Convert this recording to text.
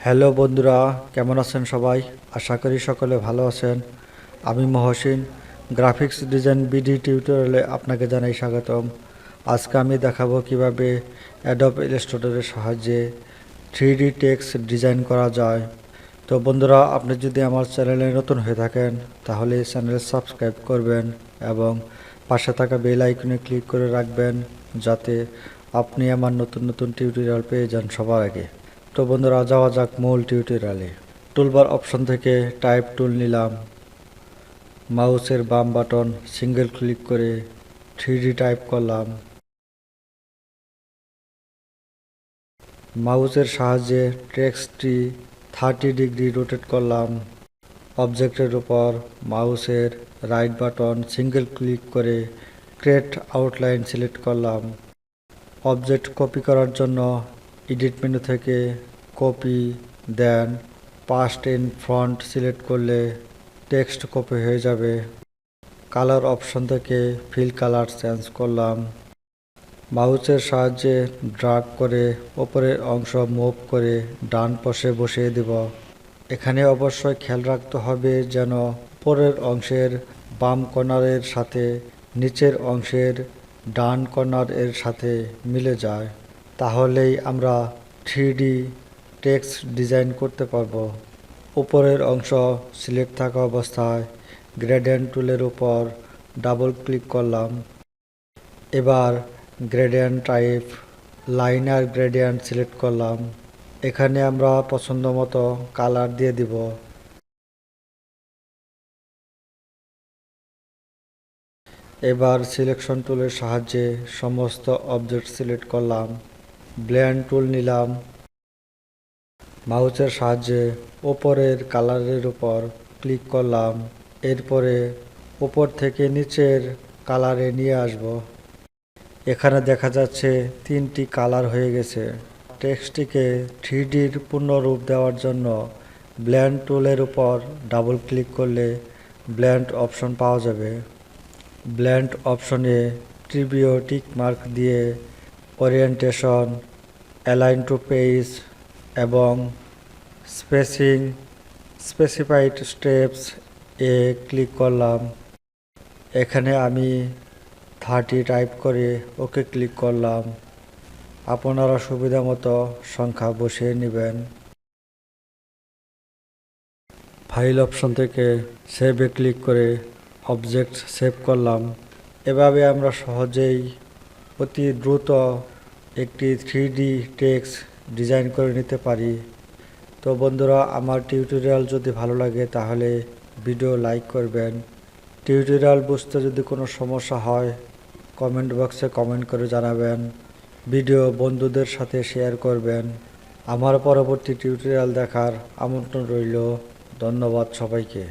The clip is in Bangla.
হ্যালো বন্ধুরা, কেমন আছেন সবাই? আশা করি সকলে ভালো আছেন। আমি মহসিন, গ্রাফিক্স ডিজাইন বিডি টিউটোরিয়ালে আপনাকে জানাই স্বাগতম। আজকে আমি দেখাবো কিভাবে অ্যাডোব ইলাস্ট্রেটরের সাহায্যে 3D টেক্সট ডিজাইন করা যায়। তো বন্ধুরা, আপনি যদি আমার চ্যানেলে নতুন হয়ে থাকেন তাহলে চ্যানেল সাবস্ক্রাইব করবেন এবং পাশে থাকা বেল আইকনে ক্লিক করে রাখবেন, যাতে আপনি আমার নতুন নতুন টিউটোরিয়াল পেয়ে যান সবার আগে। তো বন্ধুরা, যাওয়া যাক মূল টিউটোরিয়ালে। টুলবার অপশন থেকে টাইপ টুল নিলাম, মাউসের বাম বাটন সিঙ্গেল ক্লিক করে 3D টাইপ করলাম। মাউসের সাহায্যে টেক্সটটি 30 ডিগ্রি রোটেট করলাম। অবজেক্টের উপর মাউসের রাইট বাটন সিঙ্গেল ক্লিক করে ক্রিয়েট আউটলাইন সিলেক্ট করলাম। অবজেক্ট কপি করার জন্য এডিট মেনু থেকে copy, then paste in front select করলে টেক্সট কপি হয়ে যাবে। কালার অপশন থেকে ফিল কালার চেঞ্জ করলাম। মাউসের সাহায্যে ড্রাগ করে ওপরের অংশ মুভ করে ডান পাশে বসিয়ে দেব। এখানে অবশ্যই খেয়াল রাখতে হবে যেন উপরের অংশের বাম কর্নারের সাথে নিচের অংশের ডান কর্নার এর সাথে মিলে যায়, তাহলেই আমরা 3D টেক্সট ডিজাইন করতে পারবো। উপরের অংশ সিলেক্ট থাকা অবস্থায় গ্রেডিয়েন্ট টুলের উপর ডাবল ক্লিক করলাম। এবার gradient type liner gradient select করলাম। এখানে আমরা পছন্দ মতো কালার দিয়ে দিব। এবার সিলেকশন টুলের সাহায্যে সমস্ত অবজেক্ট সিলেক্ট করলাম। ব্লেন্ড টুল নিলাম। মাউসের সাহায্যে ওপরের কালারের উপর ক্লিক করলাম। এরপরে উপর থেকে নিচের কালারে নিয়ে আসব। এখানে দেখা যাচ্ছে 3টি কালার হয়ে গেছে। টেক্সটটিকে 3Dর পূর্ণ রূপ দেওয়ার জন্য ব্লেন্ড টুলের উপর ডাবল ক্লিক করলে ব্লেন্ড অপশন পাওয়া যাবে। ব্লেন্ড অপশনে ট্রিবিও টিক মার্ক দিয়ে ওরিয়েন্টেশন, অ্যালাইন টু পেজ এবং স্পেসিং স্পেসিফাইড স্টেপস এ ক্লিক করলাম। এখানে আমি 30 টাইপ করে ওকে ক্লিক করলাম। আপনারা সুবিধা মতো সংখ্যা বসিয়ে নেবেন। ফাইল অপশন থেকে সেভে ক্লিক করে অবজেক্ট সেভ করলাম। এভাবে আমরা সহজেই অতি দ্রুত একটি 3D টেক্সট ডিজাইন করে নিতে পারি। তো বন্ধুরা, আমার টিউটোরিয়াল যদি ভালো লাগে তাহলে ভিডিও লাইক করবেন। টিউটোরিয়াল বুঝতে যদি কোনো সমস্যা হয় কমেন্ট বক্সে কমেন্ট করে জানাবেন। ভিডিও বন্ধুদের সাথে শেয়ার করবেন। আমার পরবর্তী টিউটোরিয়াল দেখার আমন্ত্রণ রইল। ধন্যবাদ সবাইকে।